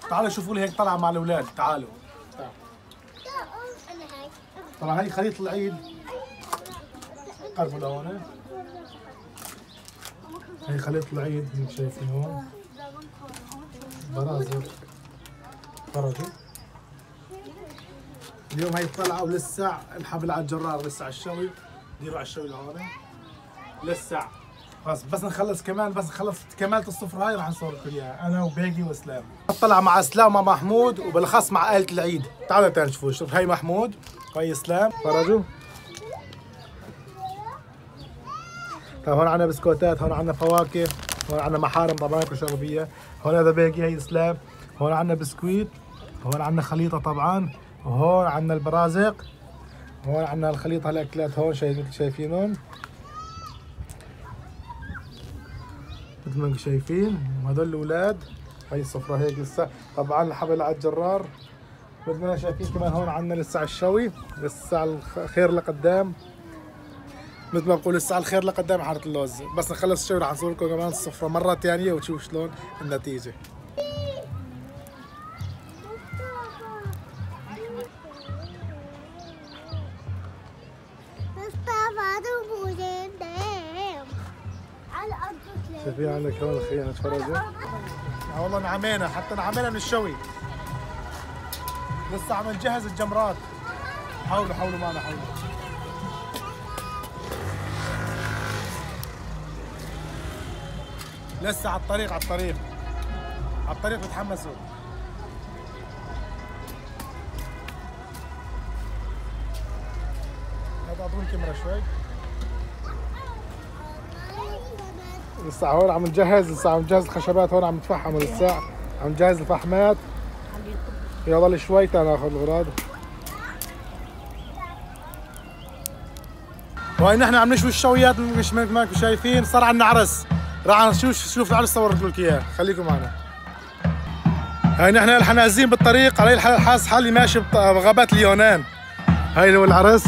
تعالوا شوفوا لي هيك طلع مع الاولاد. تعالوا طلع هي خليط العيد. قربوا لهون. هي خليط العيد هيك شايفين هون. برازق فرجوا. اليوم هي طلعوا ولسه الحبل على الجرار، لسه على الشوي. ديروا على الشوي لهون لسه. بس نخلص كمان، بس نخلص كمالة الصفر هاي رح نصور لكم اياها انا وبيجي واسلام. طلع مع اسلام ومع محمود وبالاخص مع آلة العيد. تعالوا تعالوا نشوفوا. شوف هي محمود وهي اسلام. فرجوا. طيب هون عندنا بسكوتات، هون عندنا فواكه، هون عندنا محارم طبعا كشربيه، هون هذا بيجي هي اسلام، هون عندنا بسكويت، هون عندنا خليطه طبعا، وهون عندنا البرازق، هون عندنا الخليطه الاكلات هون شايفينهم مثل ما انتم شايفين. وهذول الاولاد هي الصفرة هيك لسه طبعا الحبل على الجرار مثل ما شايفين. كمان هون عندنا لسه على الشوي، لسه على الخير لقدام مثل ما بقول، لسه على الخير لقدام حاره اللوز. بس نخلص الشوي رح نصور لكم كمان الصفرة مرة ثانية وتشوفوا شلون النتيجة. شايفين عندك هون الخيانة تفرجوا. والله نعمينا، حتى نعمينا من الشوي. لسه عم نجهز الجمرات. حاولوا معنا حاولوا. لسه على الطريق بتحمسوا. هذا اعطوني الكاميرا شوي. لسه هون عم نجهز، الخشبات هون عم نتفحموا لسه، عم نجهز الفحمات. يضل شوي تناخذ الغراض. وهي نحن عم نشوي الشويات مش مثل ما انتم شايفين. صار عندنا عرس، راح نشوف العرس صور لكم اياه، خليكم معنا. هاي نحن نازلين بالطريق، علي حاسس حالي ماشي بغابات اليونان. هاي هو العرس.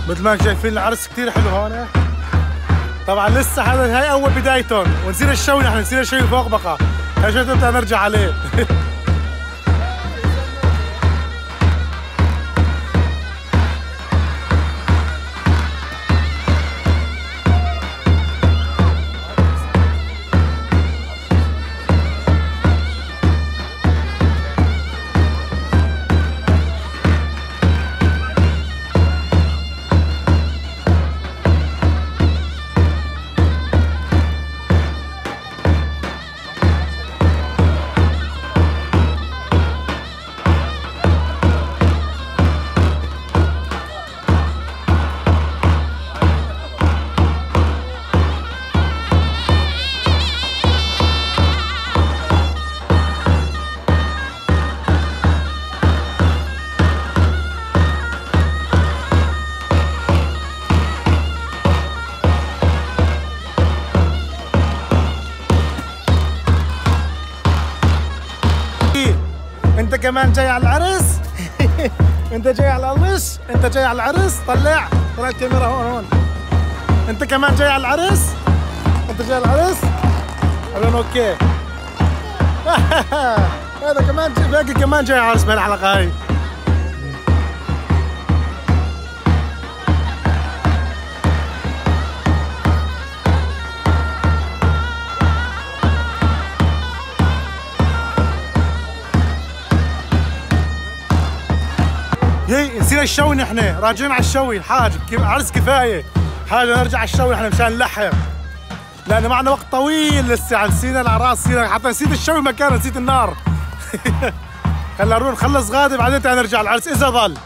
مثل ما شايفين العرس كثير حلو هون. طبعا لسه هاي اول بدايتهم، ونصير الشوي نحن نصير الشوي فوق بقى. هاي شوي بدنا نرجع عليه. انت كمان جاي على العرس؟ انت جاي على العرس؟ انت جاي على العرس؟ طلع الكاميرا هون. انت كمان جاي على العرس؟ انت جاي على العرس؟ قالوا اوكي. هذا كمان باقي كمان جاي على العرس بهالحلقه هاي. نسينا الشوي، نحن راجعين على الشوي. الحاج عرس كفايه، حاجه نرجع على الشوي نحن مشان نلحق، لانه معنا وقت طويل لسه. نسينا الاعراس، حتى نسيت الشوي مكان، نسيت النار. خلينا نروح نخلص غادي بعدين تعال نرجع العرس اذا ظل.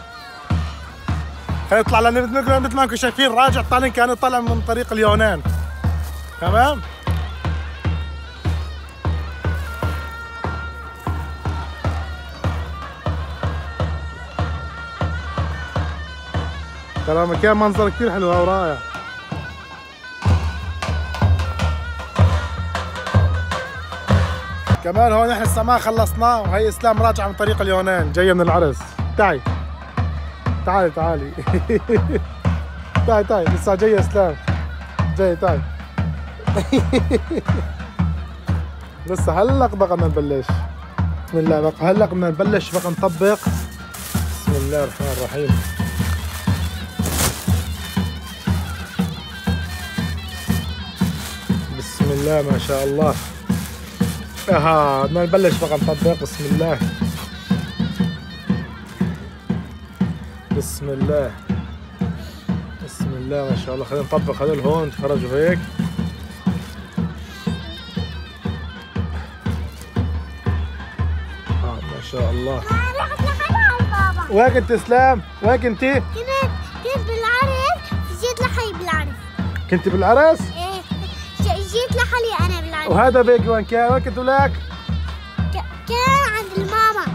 خلينا نطلع لان مثل ما انكم شايفين راجع الطالين كان طالع من طريق اليونان. تمام؟ ترى مكان منظر كثير حلو ورائع. كمان هون احنا لسه ما خلصناه وهي اسلام راجعه من طريق اليونان جايه من العرس. تعي تعالي تعالي تعي لسه جايه اسلام جاي تعي لسه هلا بقى بدنا نبلش. بسم الله بقى هلا بدنا نبلش بقى نطبق. بسم الله الرحمن الرحيم. بسم الله ما شاء الله. بدنا نبلش بقى نطبق. بسم الله بسم الله بسم الله ما شاء الله. خلينا نطبق هذول هون تفرجوا هيك. ما شاء الله. وين كنت اسلام؟ وين كنتي؟ كنت بالعرس. جيت لحالي بالعرس. كنت بالعرس؟ ايه جيت لحالي انا بالعرس. وهذا بيك وين كان؟ وين كنت ولك؟ كان عند الماما.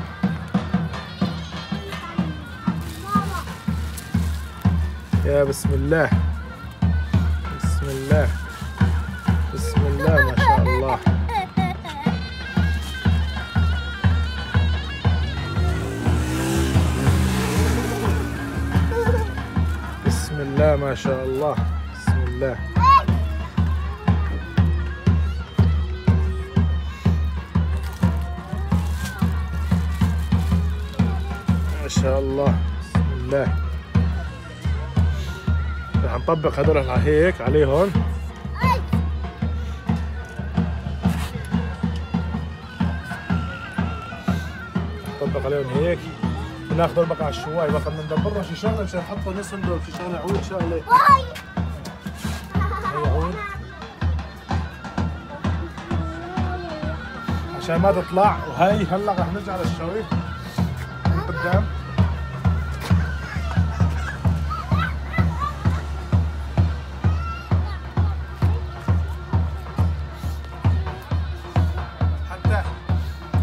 يا بسم الله بسم الله بسم الله ما شاء الله. بسم الله ما شاء الله. بسم الله ما شاء الله. بسم الله. رح نطبق هذول هيك عليهم. نطبق عليهم هيك وناخذ بقى على الشواي. بقى بدنا ندبرها شي شغله مشان نحطه نسنده شي شغله عود شغله. هي عود عشان ما تطلع. وهي هلا رح نرجع للشوي قدام.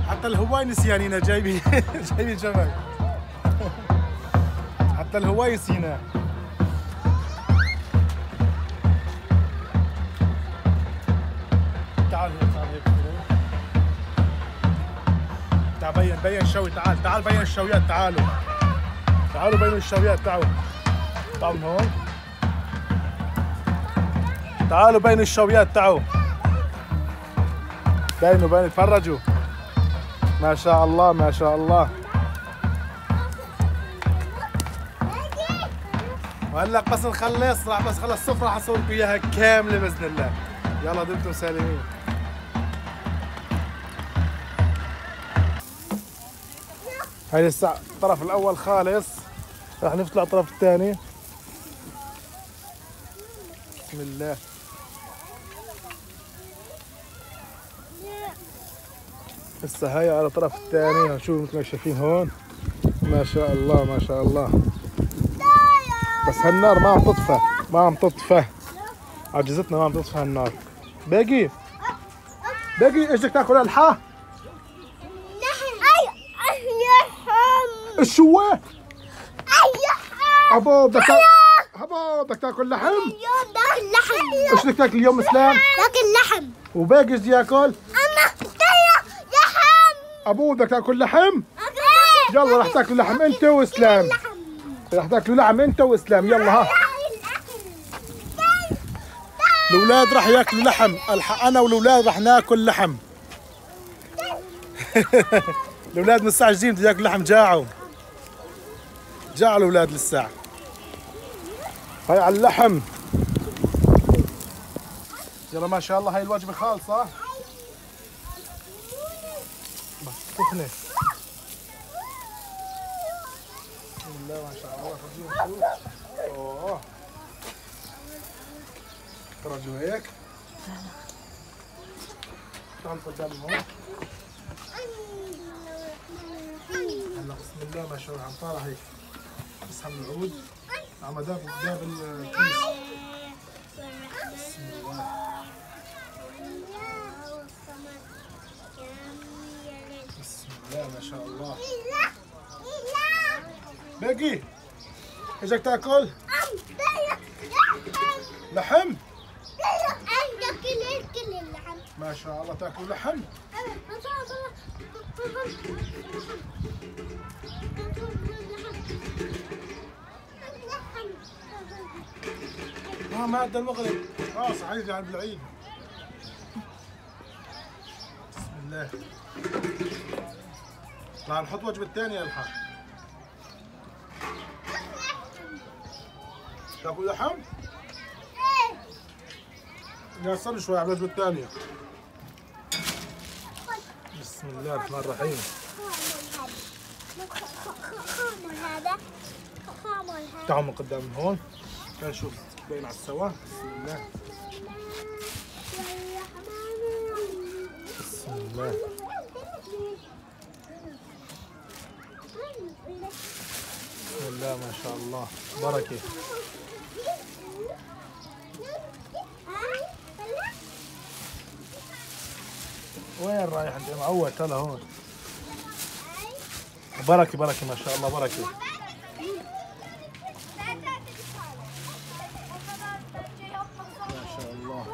حتى الهواي نسيانينا جايبين جايبين جمل. حتى الهواي نسيناه. تعال هيك تعال هيك تعال بين الشوي. تعال بين الشويات. تعالوا بينوا الشويات. تعالوا من هون. تعالوا بينوا الشويات. بينوا تفرجوا. ما شاء الله ما شاء الله. وهلا بس نخلص راح بس خلص السفرة حصور لكم اياها كاملة بإذن الله. يلا دمتم سالمين. هاي لسه الطرف الأول خالص. راح نطلع الطرف الثاني. بسم الله. لسه هاي على الطرف الثاني. شوفوا مثل ما شايفين هون. ما شاء الله ما شاء الله. بس هالنار ما عم تطفى. عجزتنا ما عم تطفى هالنار. باقي ايش بدك تاكل؟ الحا؟ الشواه؟ ابو بدك تاكل لحم؟ اليوم باكل لحم. ايش بدك تاكل اليوم اسلام؟ باكل لحم. وباقي ايش بدي ياكل؟ لحم. ابو بدك تاكل لحم؟ يلا رح تاكلوا لحم انت واسلام. رح تاكلوا لحم انت واسلام. يلا ها. الاولاد رح ياكلوا لحم. انا والاولاد رح ناكل لحم. الاولاد مستعجلين بده ياكلوا لحم. جاعوا الاولاد للساعة. هاي على اللحم. يلا ما شاء الله. هاي الوجبة خالصة بس سخنة. بسم الله ما شاء الله. خرجوا نشوف. اوه خرجوا هيك. تعال قدام هون. الله بسم الله ما شاء الله عم طالع هيك. اسحب العود. عم داب الكيس. بسم الله. بسم الله ما شاء الله. باقي اجاك تاكل؟ لحم؟ كل اللحم. ما شاء الله تاكل لحم؟ ما ادى المغرب. صحيح يعني بالعيد. بسم الله. طلع نحط وجبة ثانية الحق. تاكل لحم؟ قاصر شوي على الوجبة الثانية. بسم الله الرحمن الرحيم. تعالوا من قدام من هون. تعالوا نشوف باين على السوا. بسم الله. بسم الله. بسم الله ما شاء الله بركة. وين رايح انت معود؟ تعال هون. بركة بركة ما شاء الله بركة. ما شاء الله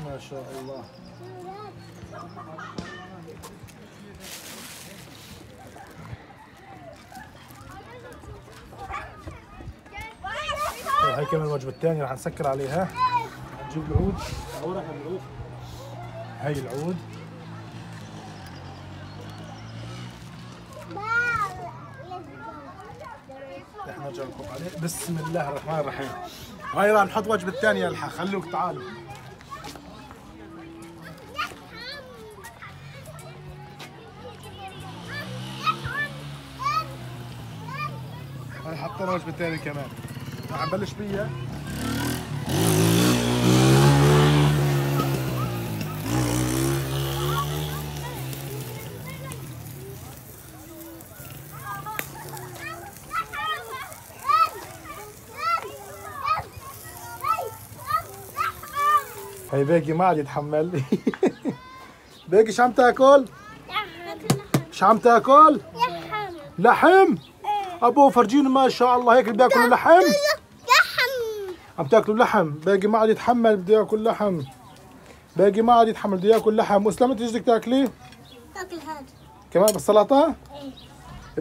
ما شاء الله. هاي كمان الوجبة الثانية راح نسكر عليها. نجيب العود. العود. هاي العود. رح نرجع نكب عليه. بسم الله الرحمن الرحيم. هاي راح نحط وجبة الثانية الحق. خلوك تعالوا. هاي حطينا وجبة الثانية كمان. راح نبلش بيها. هي باقي ما عاد يتحمل. باقي شو عم تاكل؟ شو عم تاكل؟ لحم. ابو فرجيني ما شاء الله هيك اللي بياكلوا لحم. عم تاكلوا لحم. باقي ما عاد يتحمل بده ياكل لحم. باقي ما عاد يتحمل بده ياكل لحم. واسلام انت ايش بدك تاكلي؟ تاكل هذا كمان بالسلطة؟ ايه.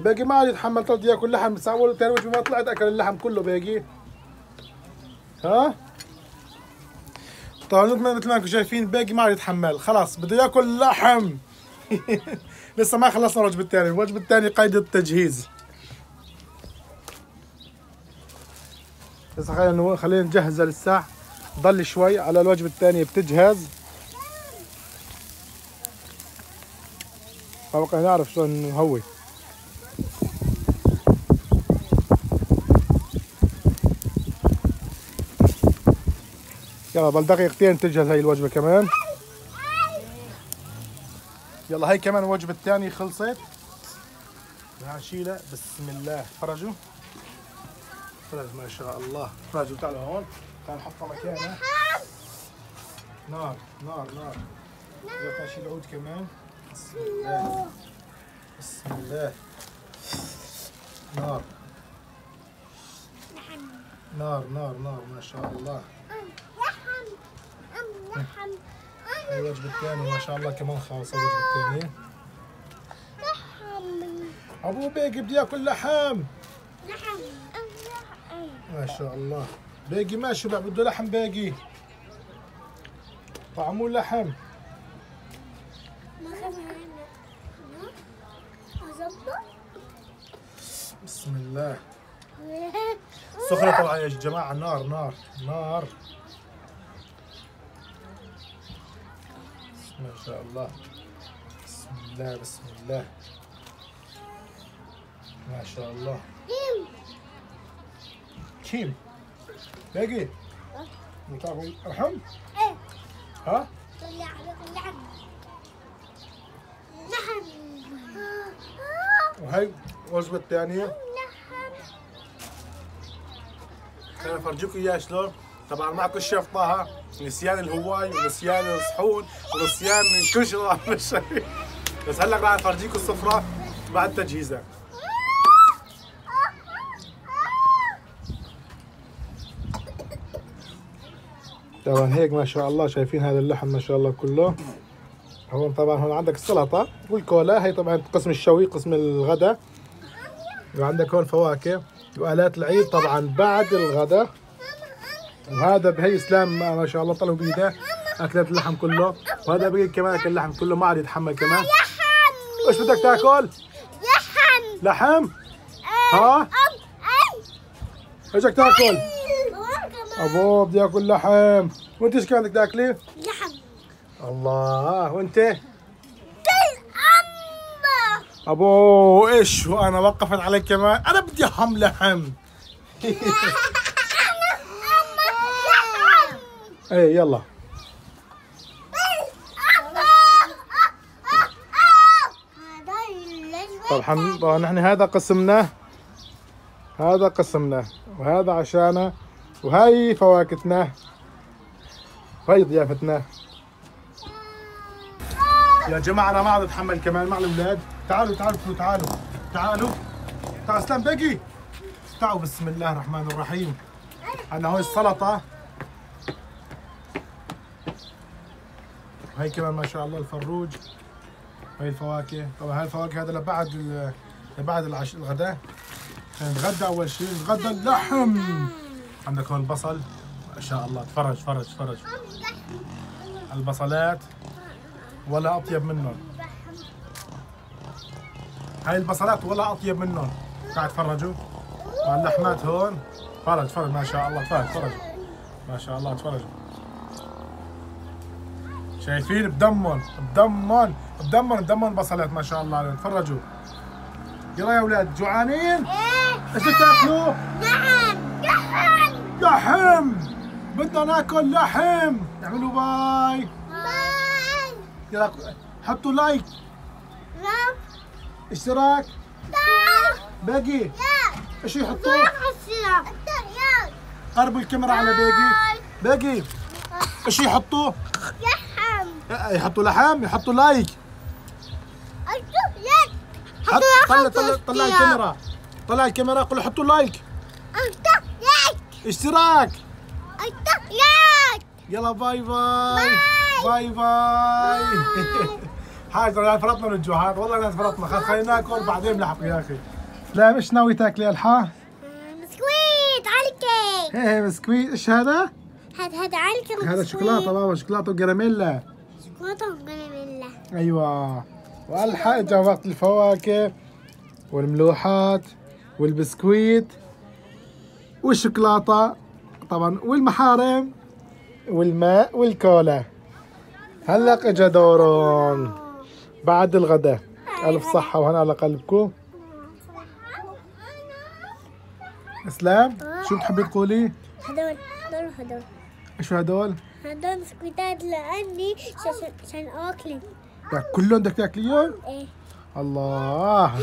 باقي ما عاد يتحمل بده ياكل لحم. بس اول ثاني وجبة ما طلعت اكل اللحم كله باقي. ها؟ طبعا مثل ما انكم شايفين باقي ما عاد يتحمل. خلاص بده ياكل لحم. لسه ما خلصنا الوجبة الثانية. الوجبة الثانية قيد التجهيز. لسه خلينا نجهزها للساعة. ضل شوي على الوجبة الثانية بتجهز. فبقى نعرف شلون نهوي. يلا بل دقيقتين تجهز هاي الوجبة كمان. يلا هاي كمان الوجبة الثانية خلصت. بدنا نشيلها. بسم الله. فرجوا. فرج ما شاء الله. فرجوا. تعالوا هون. تعالوا نحطها مكانها. نار نار نار. يلا نشيل العود كمان. بسم الله. بسم الله. نار نار نار نار ما شاء الله. هاي الوجبة الثانية ما شاء الله كمان خالصة الوجبة الثانية. أبو باقي بده ياكل لحم. ما شاء الله. باقي ما شبع بده لحم باقي. طعمه لحم. بسم الله. سخنة طبعا يا جماعة. نار نار نار. ما شاء الله. بسم الله بسم الله. ما شاء الله. كيم باقي بتعرفوا ارحم؟ ايه. ها؟ طلع عليك اللحم. هاي الوجبة الثانية. خلينا نفرجيكم اياها شلون. طبعا معكم الشيف طه، نسيان الهواي ونسيان الصحون ونسيان كل شيء راح بالشيء. بس هلا راح نفرجيكم السفرة بعد تجهيزها. طبعا هيك ما شاء الله شايفين هذا اللحم ما شاء الله كله. هون طبعا هون عندك السلطة والكولا، هي طبعا قسم الشوي قسم الغداء. وعندك هون فواكه وآلات العيد طبعا بعد الغداء. وهذا بهي اسلام ما شاء الله طلعوا بيده اكلات اللحم كله. وهذا بقي كمان اكل اللحم كله ما عاد يتحمل كمان. لحم. ايش بدك تاكل؟ لحم. لحم؟ ها؟ ايش بدك تاكل؟ ابوه بدي اكل لحم. وانت ايش كان بدك تاكلي؟ لحم. الله. وانت؟ ابوه ايش وانا وقفت عليك كمان. انا بدي هم لحم. ايه يلا. طبعا نحن هذا قسمناه، هذا قسمناه وهذا عشانه، وهي فواكهنا وهي ضيافتنا. يا جماعه انا ما عاد اتحمل كمان مع الاولاد. تعالوا تعالوا تعالوا تعالوا تعالوا اسلام بقي تعالوا. بسم الله الرحمن الرحيم. عندنا هون السلطه، وهي كمان ما شاء الله الفروج، وهي الفواكه. طبعا هاي الفواكه هذا لبعد الغداء. نتغدى اول شيء، نتغدى اللحم. عندك هون البصل ما شاء الله. تفرج فرج فرج البصلات ولا اطيب منهم. هاي البصلات ولا اطيب منهم. قاعد تفرجوا واللحمات هون. فرج فرج ما شاء الله. فرج فرج ما شاء الله. تفرجوا شايفين بدمهم بدمهم بدمهم بدمهم البصلات ما شاء الله عليهم. تفرجوا يلا يا اولاد. جوعانين؟ ايش بدك تاكلوا؟ لحم. لحم. لحم. بدنا ناكل لحم. اعملوا باي. باي. يلا حطوا لايك. لا. اشتراك. لا. باقي لا. ايش يحطوا؟ يا. قربوا الكاميرا على باقي. باقي ايش يحطوا؟ لحم. يحطوا لحم. يحطوا لايك. حط طلع الكاميرا. طلع الكاميرا. قول حطوا لايك. اشتراك. يلا باي باي. باي باي. حاجة فرطنا من الجوعان والله. فرطنا. خلينا ناكل بعدين بنلحق يا اخي. لا ايش ناوي تاكلي يا الحا؟ بسكويت على الكيك. ايه بسكويت. ايش هذا؟ هذا على الكيك. هذا شوكولاته بابا. شوكولاته وكراميلا. شوكولاته وكراميلا. ايوه. والحق جا وقت الفواكه والملوحات والبسكويت والشوكولاته طبعا والمحارم والماء والكولا. هلا اجا دورهم بعد الغداء. الف صحه وهنا على قلبكم. اسلام شو بتحبي تقولي؟ هدول ايش هدول؟ هدول بسكويتات لاني عشان اكلهم. كلهم بدك تاكليهم؟ ايه. الله.